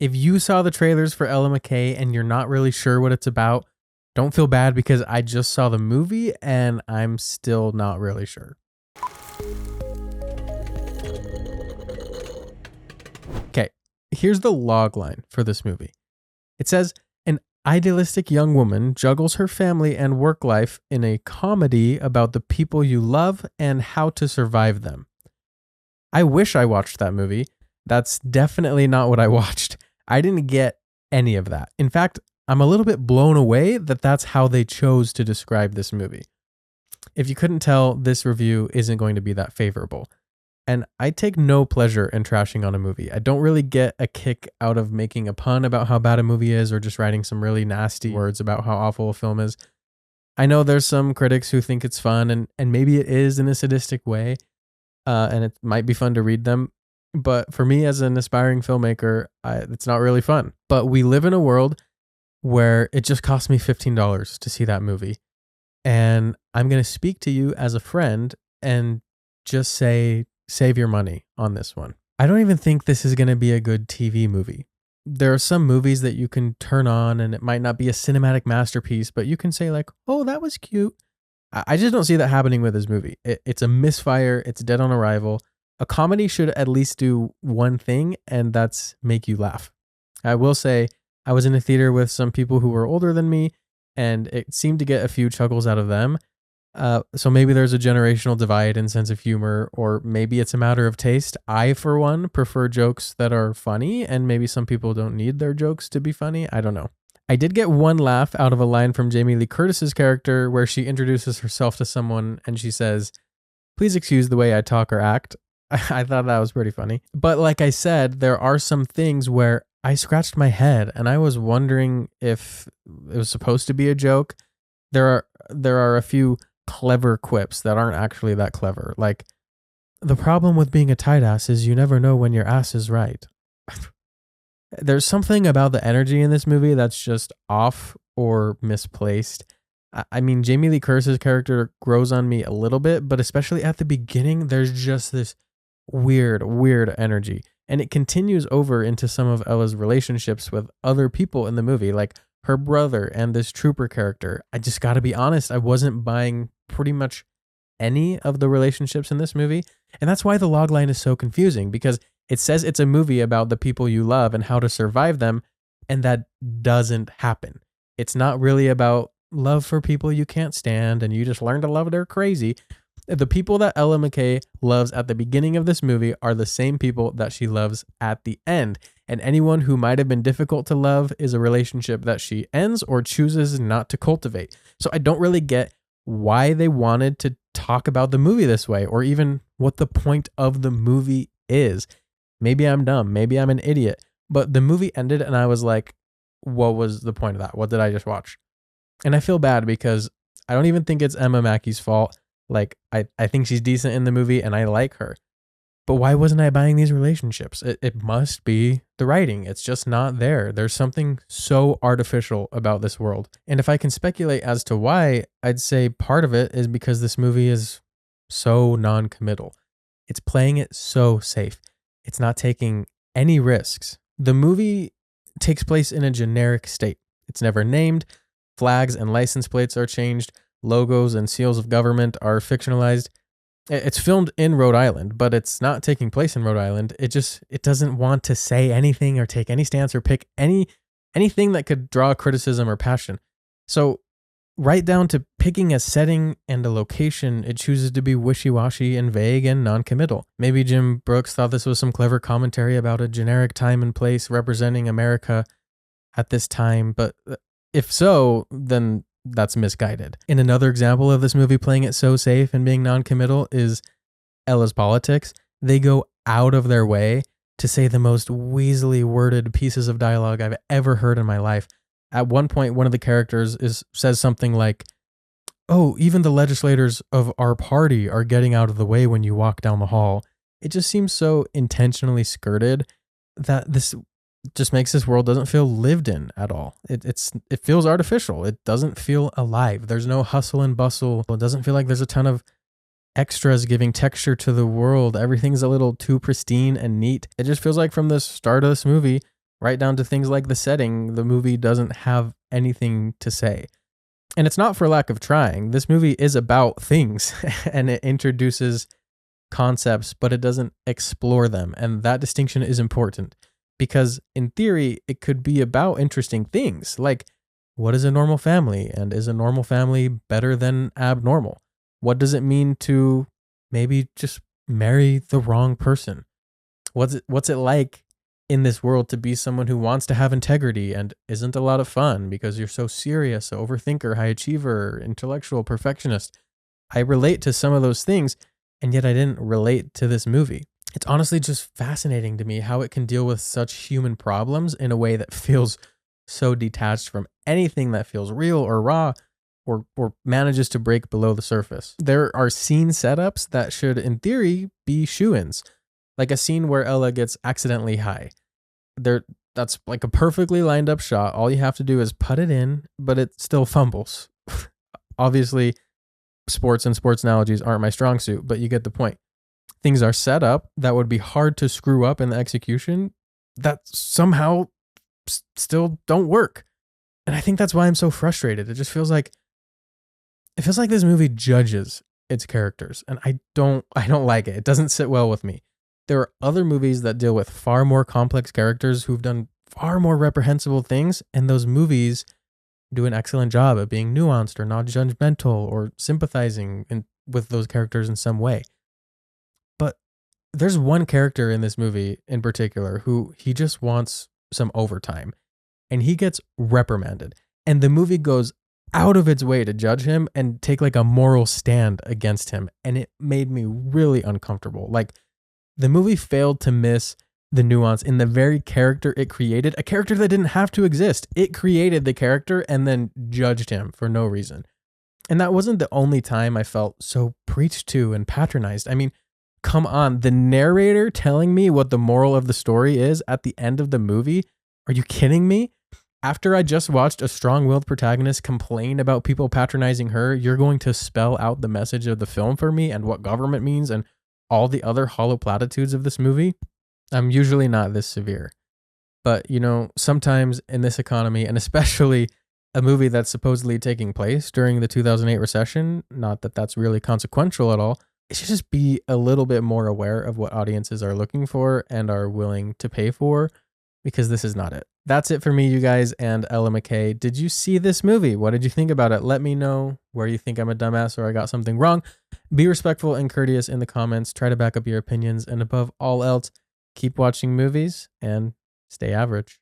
If you saw the trailers for Ella McCay and you're not really sure what it's about, don't feel bad because I just saw the movie and I'm still not really sure. Okay, here's the log line for this movie. It says, an idealistic young woman juggles her family and work life in a comedy about the people you love and how to survive them. I wish I watched that movie. That's definitely not what I watched. I didn't get any of that. In fact, I'm a little bit blown away that that's how they chose to describe this movie. If you couldn't tell, this review isn't going to be that favorable. And I take no pleasure in trashing on a movie. I don't really get a kick out of making a pun about how bad a movie is or just writing some really nasty words about how awful a film is. I know there's some critics who think it's fun, and maybe it is in a sadistic way, and it might be fun to read them. But for me as an aspiring filmmaker, it's not really fun. But we live in a world where it just cost me $15 to see that movie. And I'm going to speak to you as a friend and just say, save your money on this one. I don't even think this is going to be a good TV movie. There are some movies that you can turn on and it might not be a cinematic masterpiece, but you can say like, oh, that was cute. I just don't see that happening with this movie. It's a misfire. It's dead on arrival. A comedy should at least do one thing, and that's make you laugh. I will say I was in a theater with some people who were older than me, and it seemed to get a few chuckles out of them. So maybe there's a generational divide in sense of humor, or maybe it's a matter of taste. I, for one, prefer jokes that are funny, and maybe some people don't need their jokes to be funny. I don't know. I did get one laugh out of a line from Jamie Lee Curtis's character where she introduces herself to someone and she says, "Please excuse the way I talk or act." I thought that was pretty funny. But like I said, there are some things where I scratched my head and I was wondering if it was supposed to be a joke. There are a few clever quips that aren't actually that clever. Like, the problem with being a tight ass is you never know when your ass is right. There's something about the energy in this movie that's just off or misplaced. I mean, Jamie Lee Curtis's character grows on me a little bit, but especially at the beginning, there's just this weird energy. And it continues over into some of Ella's relationships with other people in the movie, like her brother and this trooper character. I just gotta be honest, I wasn't buying pretty much any of the relationships in this movie. And that's why the logline is so confusing, because it says it's a movie about the people you love and how to survive them, and that doesn't happen. It's not really about love for people you can't stand and you just learn to love they're crazy. The people that Ella McCay loves at the beginning of this movie are the same people that she loves at the end. And anyone who might have been difficult to love is a relationship that she ends or chooses not to cultivate. So I don't really get why they wanted to talk about the movie this way, or even what the point of the movie is. Maybe I'm dumb. Maybe I'm an idiot. But the movie ended and I was like, what was the point of that? What did I just watch? And I feel bad because I don't even think it's Emma Mackey's fault. Like, I think she's decent in the movie and I like her. But why wasn't I buying these relationships? It must be the writing. It's just not there. There's something so artificial about this world. And if I can speculate as to why, I'd say part of it is because this movie is so non-committal. It's playing it so safe. It's not taking any risks. The movie takes place in a generic state. It's never named. Flags and license plates are changed. Logos and seals of government are fictionalized. It's filmed in Rhode Island, but it's not taking place in Rhode Island. It doesn't want to say anything or take any stance or pick anything that could draw criticism or passion. So right down to picking a setting and a location, it chooses to be wishy-washy and vague and non-committal. Maybe Jim Brooks thought this was some clever commentary about a generic time and place representing America at this time, but if so, then that's misguided. In another example of this movie playing it so safe and being non-committal is Ella's politics. They go out of their way to say the most weaselly worded pieces of dialogue I've ever heard in my life. At one point, one of the characters says something like, "Oh, even the legislators of our party are getting out of the way when you walk down the hall." It just seems so intentionally skirted that this just makes this world doesn't feel lived in at all. It feels artificial. It doesn't feel alive. There's no hustle and bustle. It doesn't feel like there's a ton of extras giving texture to the world. Everything's a little too pristine and neat. It just feels like from the start of this movie, right down to things like the setting. The movie doesn't have anything to say. And it's not for lack of trying. This movie is about things and it introduces concepts, but it doesn't explore them. And that distinction is important because in theory, it could be about interesting things like what is a normal family and is a normal family better than abnormal? What does it mean to maybe just marry the wrong person? What's it like in this world to be someone who wants to have integrity and isn't a lot of fun because you're so serious, overthinker, high achiever, intellectual, perfectionist? I relate to some of those things, and yet I didn't relate to this movie. It's honestly just fascinating to me how it can deal with such human problems in a way that feels so detached from anything that feels real or raw or manages to break below the surface. There are scene setups that should, in theory, be shoo-ins. Like a scene where Ella gets accidentally high. That's like a perfectly lined up shot. All you have to do is put it in, but it still fumbles. Obviously, sports and sports analogies aren't my strong suit, but you get the point. Things are set up that would be hard to screw up in the execution that somehow still don't work. And I think that's why I'm so frustrated. It feels like this movie judges its characters, and I don't like it. It doesn't sit well with me. There are other movies that deal with far more complex characters who've done far more reprehensible things, and those movies do an excellent job at being nuanced or not judgmental or sympathizing with those characters in some way. But there's one character in this movie in particular who he just wants some overtime, and he gets reprimanded. And the movie goes out of its way to judge him and take like a moral stand against him. And it made me really uncomfortable. Like, the movie failed to miss the nuance in the very character it created, a character that didn't have to exist. It created the character and then judged him for no reason. And that wasn't the only time I felt so preached to and patronized. I mean, come on, the narrator telling me what the moral of the story is at the end of the movie? Are you kidding me? After I just watched a strong-willed protagonist complain about people patronizing her, you're going to spell out the message of the film for me and what government means and all the other hollow platitudes of this movie? I'm usually not this severe. But, sometimes in this economy, and especially a movie that's supposedly taking place during the 2008 recession, not that that's really consequential at all, it should just be a little bit more aware of what audiences are looking for and are willing to pay for, because this is not it. That's it for me, you guys, and Ella McCay. Did you see this movie? What did you think about it? Let me know where you think I'm a dumbass or I got something wrong. Be respectful and courteous in the comments. Try to back up your opinions. And above all else, keep watching movies and stay average.